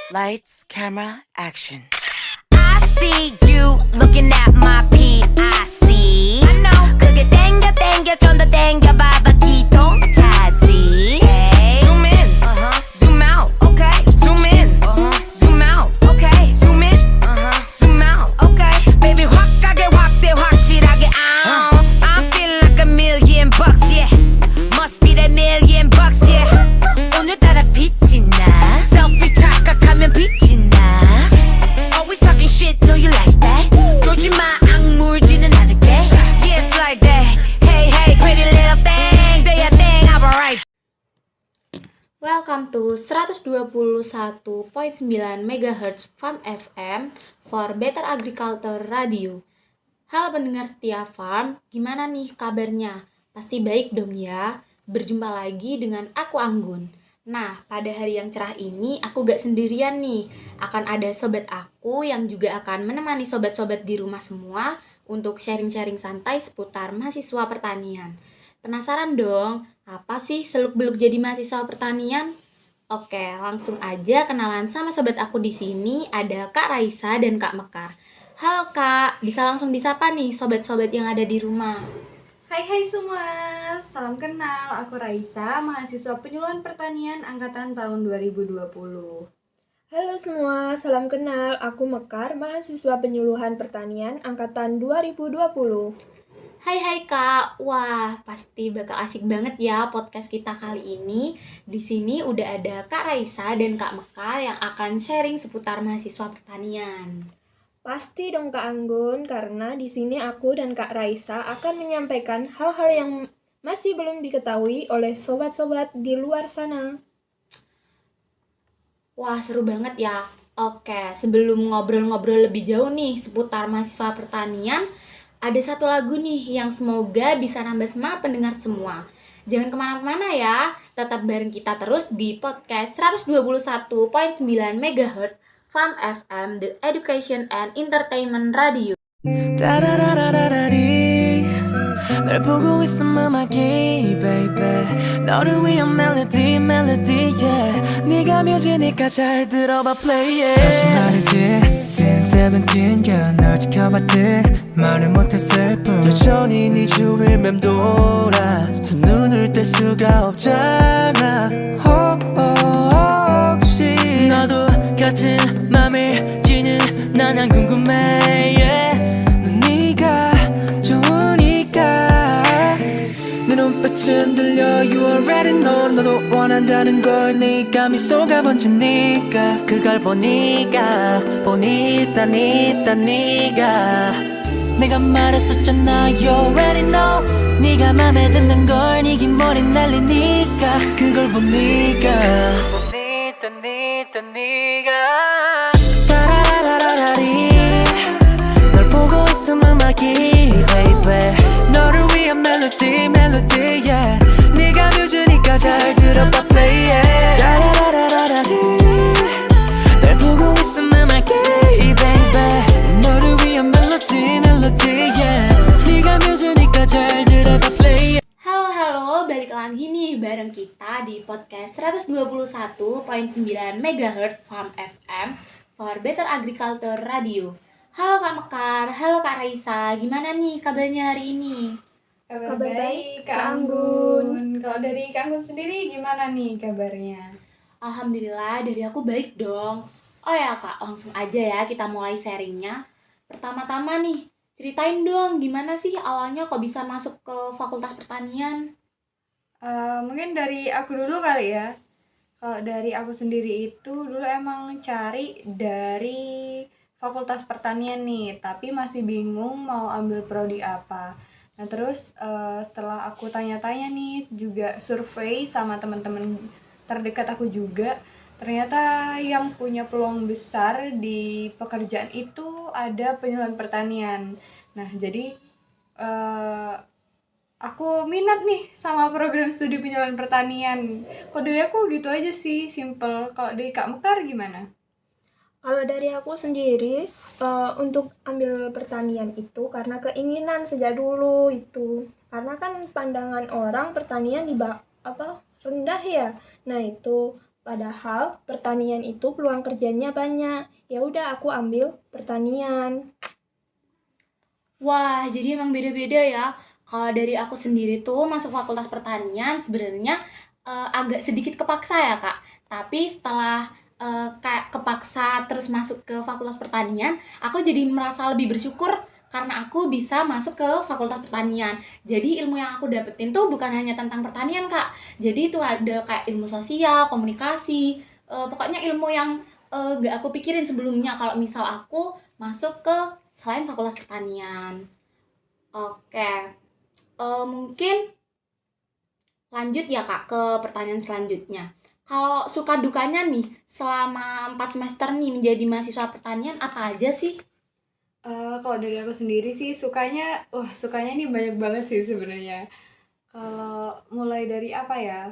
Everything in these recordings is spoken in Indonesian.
Lights, camera, action. I see you looking at my PIC. I know. 그게 땡겨 좀 더 땡겨봐봐 기동 차지. Zoom in, zoom out, okay. Zoom in, zoom out, okay. Zoom in, zoom out, okay. Baby 확 가게 확대 확실하게. I feel like $1,000,000, yeah. Must be that $1,000,000, yeah. 오늘따라 빛이 나. Selfie 착각하면 빛이 나. Always talking shit, know you like that. 조지마 악물지는 않을게. Yeah, it's like that. Hey, hey, pretty little thing. They a thing, I'm alright. Welcome to 121.9 MHz Farm FM for Better Agriculture Radio. Halo pendengar setia Farm, gimana nih kabarnya? Pasti baik dong ya. Berjumpa lagi dengan aku Anggun. Nah, pada hari yang cerah ini aku gak sendirian nih. Akan ada sobat aku yang juga akan menemani sobat-sobat di rumah semua untuk sharing-sharing santai seputar mahasiswa pertanian. Penasaran dong, apa sih seluk-beluk jadi mahasiswa pertanian? Oke, langsung aja kenalan sama sobat aku di sini. Ada Kak Raisa dan Kak Mekar. Halo Kak, bisa langsung disapa nih sobat-sobat yang ada di rumah. Hai semua, salam kenal, aku Raisa, mahasiswa penyuluhan pertanian angkatan tahun 2020. Halo semua, salam kenal, aku Mekar, mahasiswa penyuluhan pertanian angkatan 2020. Hai Kak, wah pasti bakal asik banget ya podcast kita kali ini. Di sini udah ada Kak Raisa dan Kak Mekar yang akan sharing seputar mahasiswa pertanian. Pasti dong Kak Anggun, karena di sini aku dan Kak Raisa akan menyampaikan hal-hal yang masih belum diketahui oleh sobat-sobat di luar sana. Wah seru banget ya. Oke, sebelum ngobrol-ngobrol lebih jauh nih seputar mahasiswa pertanian, ada satu lagu nih yang semoga bisa nambah semangat pendengar semua. Jangan kemana-mana ya, tetap bareng kita terus di podcast 121.9 MHz Farm FM, the Education and Entertainment Radio. 널 보고 있음 음악이 baby 너를 위한 멜로디 yeah 네가 뮤지니까 잘 들어봐 play it 사실 말이지 since 17년 널 지켜봤지 말을 못했을 뿐 여전히 네 주위를 맴돌아 두 눈을 뗄 수가 없잖아 혹시 너도 같은 맘을 지는 난 안 궁금해 yeah. 넌 네가 좋으니까 내 눈빛은 들려 You already know 너도 원한다는 걸 네가 미소가 번지니까 그걸 보니까 네가 내가 말했었잖아 You already know 네가 맘에 드는 걸 네 긴 머리 날리니까 그걸 보니까 네가 따라라라라리 널 보고 있음 음악이 baby 너를 위한 멜로디 yeah 네가 뮤즈니까 잘 들어봐 play it 따라라라라리 널 보고 있음 음악이 baby 너를 위한 멜로디 yeah 네가 뮤즈니까 잘 들어봐 play it Halo, balik lagi nih bareng kita di podcast 121.9 MHz Farm FM for Better Agriculture Radio. Halo Kak Mekar, halo Kak Raisa, gimana nih kabarnya hari ini? Kabar baik, Kak Anggun. Kalau dari Kak Anggun sendiri gimana nih kabarnya? Alhamdulillah, dari aku baik dong. Oh ya Kak, langsung aja ya kita mulai sharingnya. Pertama-tama nih, ceritain dong gimana sih awalnya kok bisa masuk ke Fakultas Pertanian? Mungkin dari aku dulu kali ya. Kalau dari aku sendiri itu dulu emang cari dari Fakultas Pertanian nih, tapi masih bingung mau ambil prodi apa. Nah terus setelah aku tanya-tanya nih, juga survei sama teman-teman terdekat aku juga, ternyata yang punya peluang besar di pekerjaan itu ada penyuluhan pertanian. Nah jadi aku minat nih sama program studi penyuluhan pertanian. Kalau dari aku gitu aja sih, simple. Kalau dari Kak Mekar gimana? Kalau dari aku sendiri, untuk ambil pertanian itu karena keinginan sejak dulu itu. Karena kan pandangan orang pertanian rendah ya. Nah itu Padahal pertanian itu peluang kerjanya banyak. Ya udah aku ambil pertanian. Wah, jadi emang beda-beda ya. Kalau dari aku sendiri tuh masuk Fakultas Pertanian sebenarnya agak sedikit kepaksa ya, Kak. Tapi setelah kayak kepaksa terus masuk ke Fakultas Pertanian, aku jadi merasa lebih bersyukur karena aku bisa masuk ke Fakultas Pertanian. Jadi ilmu yang aku dapetin tuh bukan hanya tentang pertanian, Kak. Jadi itu ada kayak ilmu sosial, komunikasi, pokoknya ilmu yang gak aku pikirin sebelumnya kalau misal aku masuk ke selain Fakultas Pertanian. Oke, mungkin lanjut ya Kak ke pertanyaan selanjutnya. Kalau suka dukanya nih selama 4 semester nih menjadi mahasiswa pertanian apa aja sih? Kalau dari aku sendiri sih sukanya nih banyak banget sih sebenarnya. Kalau mulai dari apa ya?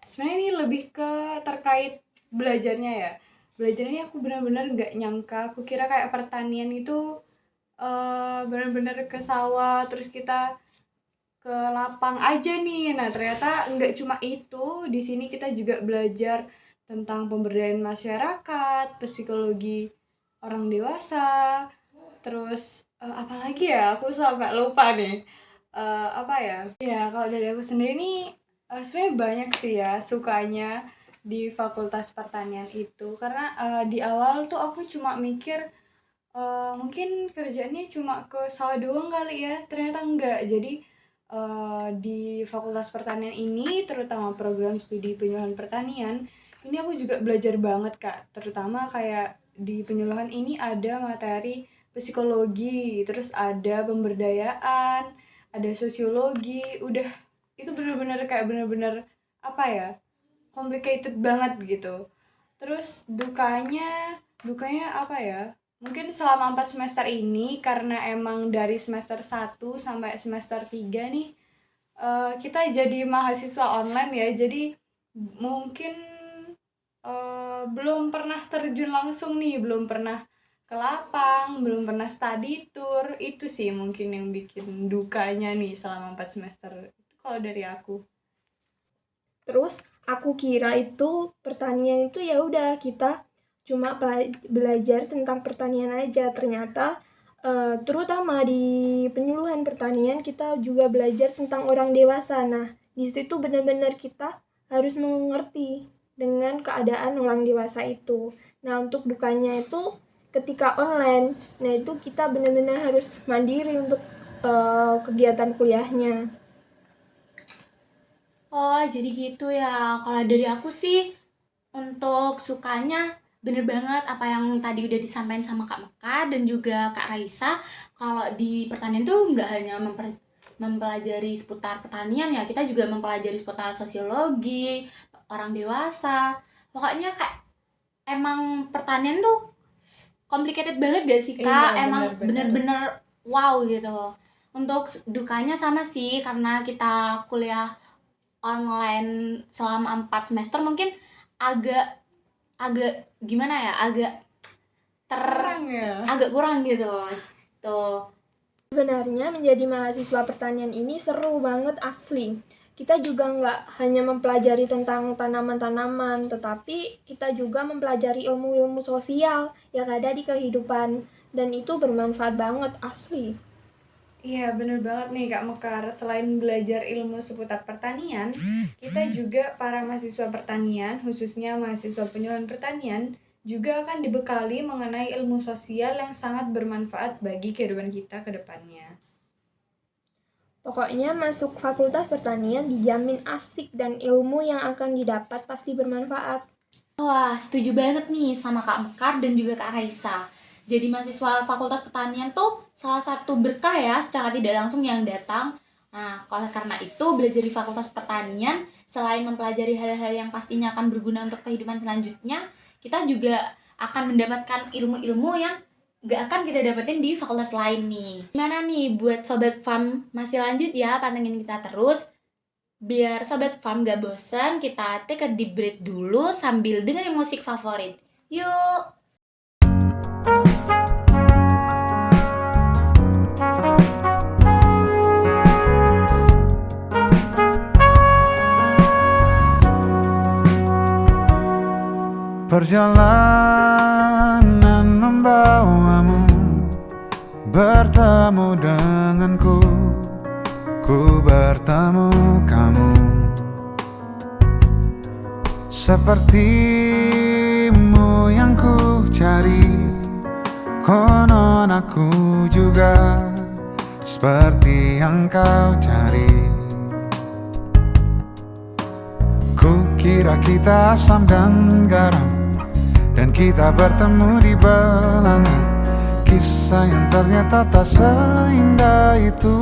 Sebenarnya ini lebih ke terkait belajarnya ya. Belajarnya aku benar-benar nggak nyangka. Aku kira kayak pertanian itu benar-benar ke sawah terus kita ke lapang aja nih. Nah, ternyata nggak cuma itu. Di sini kita juga belajar tentang pemberdayaan masyarakat, psikologi orang dewasa, terus apalagi ya? Aku sampai lupa nih. Apa ya? Ya, kalau dari aku sendiri nih sebenarnya banyak sih ya sukanya di Fakultas Pertanian itu. Karena di awal tuh aku cuma mikir mungkin kerjaannya cuma ke sawah doang kali ya, ternyata enggak. Jadi di Fakultas Pertanian ini, terutama program studi penyuluhan pertanian, ini aku juga belajar banget Kak. Terutama kayak di penyuluhan ini ada materi psikologi, terus ada pemberdayaan, ada sosiologi, udah itu bener-bener apa ya, complicated banget gitu. Terus dukanya apa ya? Mungkin selama 4 semester ini karena emang dari semester 1 sampai semester 3 nih kita jadi mahasiswa online ya. Jadi mungkin belum pernah terjun langsung nih, belum pernah ke lapang, belum pernah study tour. Itu sih mungkin yang bikin dukanya nih selama 4 semester. Itu kalau dari aku. Terus aku kira itu pertanian itu ya udah kita cuma belajar tentang pertanian aja. Ternyata terutama di penyuluhan pertanian kita juga belajar tentang orang dewasa. Nah, di situ benar-benar kita harus mengerti dengan keadaan orang dewasa itu. Nah, untuk dukanya itu ketika online, nah itu kita benar-benar harus mandiri untuk kegiatan kuliahnya. Oh, jadi gitu ya. Kalau dari aku sih untuk sukanya bener banget apa yang tadi udah disampaikan sama Kak Meka dan juga Kak Raisa. Kalau di pertanian tuh nggak hanya mempelajari seputar pertanian ya, kita juga mempelajari seputar sosiologi, orang dewasa. Pokoknya kayak emang pertanian tuh complicated banget gak sih Kak? Iya, Emang benar-benar. bener-bener wow gitu. Untuk dukanya sama sih karena kita kuliah online selama 4 semester mungkin agak gimana ya, Kurang ya. agak kurang gitu tuh. Sebenarnya menjadi mahasiswa pertanian ini seru banget asli. Kita juga nggak hanya mempelajari tentang tanaman-tanaman, tetapi kita juga mempelajari ilmu-ilmu sosial yang ada di kehidupan. Dan itu bermanfaat banget asli. Iya, bener banget nih Kak Mekar. Selain belajar ilmu seputar pertanian, kita juga para mahasiswa pertanian, khususnya mahasiswa penyuluhan pertanian, juga akan dibekali mengenai ilmu sosial yang sangat bermanfaat bagi kehidupan kita ke depannya. Pokoknya masuk fakultas pertanian dijamin asik dan ilmu yang akan didapat pasti bermanfaat. Wah, setuju banget nih sama Kak Mekar dan juga Kak Raisa. Jadi mahasiswa Fakultas Pertanian tuh salah satu berkah ya secara tidak langsung yang datang. Nah, oleh karena itu belajar di Fakultas Pertanian selain mempelajari hal-hal yang pastinya akan berguna untuk kehidupan selanjutnya, kita juga akan mendapatkan ilmu-ilmu yang gak akan kita dapetin di fakultas lain nih. Gimana nih buat Sobat Fam, masih lanjut ya pantengin kita terus. Biar Sobat Fam gak bosan, kita take a deep breath dulu sambil dengerin musik favorit. Yuk! Perjalanan membawamu bertemu denganku, ku bertemu kamu. Sepertimu yang ku cari, konon aku juga seperti yang kau cari. Ku kira kita asam dan garam, dan kita bertemu di belanga. Kisah yang ternyata tak seindah itu.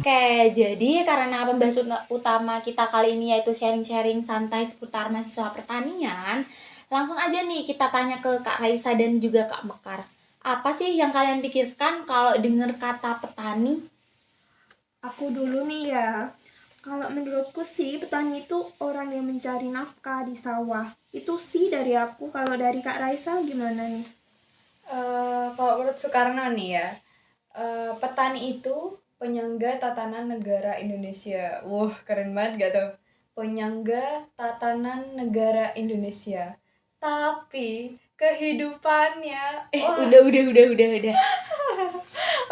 Oke, jadi karena pembahasan utama kita kali ini yaitu sharing-sharing santai seputar mahasiswa pertanian, langsung aja nih kita tanya ke Kak Raisa dan juga Kak Mekar. Apa sih yang kalian pikirkan kalau dengar kata petani? Aku dulu nih ya. Kalau menurutku sih petani itu orang yang mencari nafkah di sawah. Itu sih dari aku. Kalau dari Kak Raisa gimana nih? Kalau menurut Soekarno nih ya, petani itu penyangga tatanan negara Indonesia. Wah, keren banget gak tuh? Penyangga tatanan negara Indonesia. Tapi kehidupannya Udah.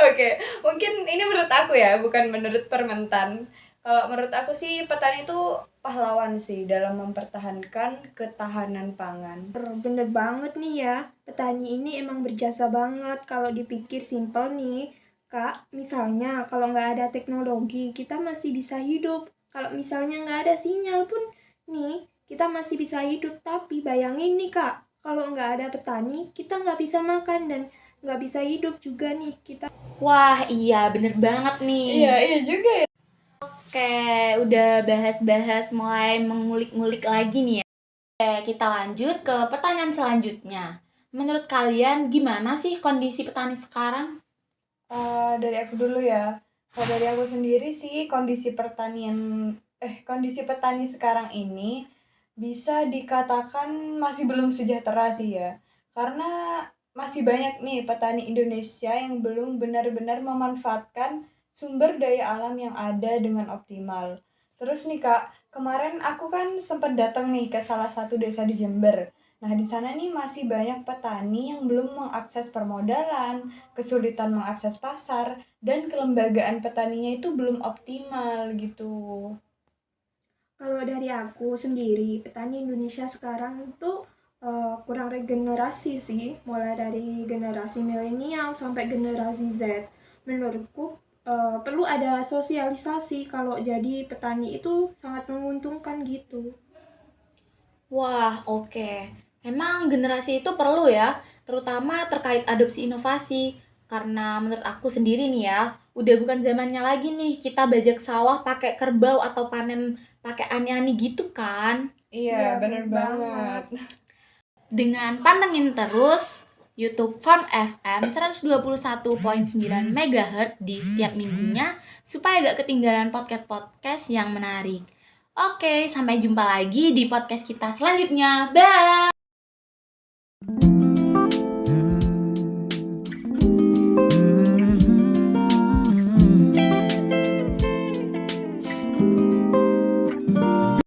Oke, mungkin ini menurut aku ya, bukan menurut Permentan. Kalau menurut aku sih petani itu pahlawan sih dalam mempertahankan ketahanan pangan. Bener banget nih ya. Petani ini emang berjasa banget. Kalau dipikir simpel nih, Kak, misalnya kalau nggak ada teknologi, kita masih bisa hidup. Kalau misalnya nggak ada sinyal pun, nih, kita masih bisa hidup. Tapi bayangin nih, Kak, kalau nggak ada petani, kita nggak bisa makan dan nggak bisa hidup juga nih kita. Wah, iya bener banget nih. Iya juga ya. Oke, udah bahas-bahas mulai mengulik-ngulik lagi nih ya. Oke, kita lanjut ke pertanyaan selanjutnya. Menurut kalian gimana sih kondisi petani sekarang? Dari aku dulu ya. Kalau dari aku sendiri sih kondisi petani sekarang ini bisa dikatakan masih belum sejahtera sih ya. Karena masih banyak nih petani Indonesia yang belum benar-benar memanfaatkan sumber daya alam yang ada dengan optimal. Terus nih Kak, kemarin aku kan sempat datang nih ke salah satu desa di Jember. Nah, di sana nih masih banyak petani yang belum mengakses permodalan, kesulitan mengakses pasar, dan kelembagaan petaninya itu belum optimal gitu. Kalau dari aku sendiri, petani Indonesia sekarang itu kurang regenerasi sih, mulai dari generasi milenial sampai generasi Z. Menurutku perlu ada sosialisasi kalau jadi petani itu sangat menguntungkan gitu. Wah, oke. Emang generasi itu perlu ya, terutama terkait adopsi inovasi. Karena menurut aku sendiri nih ya, udah bukan zamannya lagi nih kita bajak sawah pakai kerbau atau panen pakai ani-ani gitu kan. Iya, Ya, bener bener banget. Dengan pantengin terus YouTube Farm FM 121.9 MHz di setiap minggunya supaya gak ketinggalan podcast-podcast yang menarik. Oke, sampai jumpa lagi di podcast kita selanjutnya. Bye!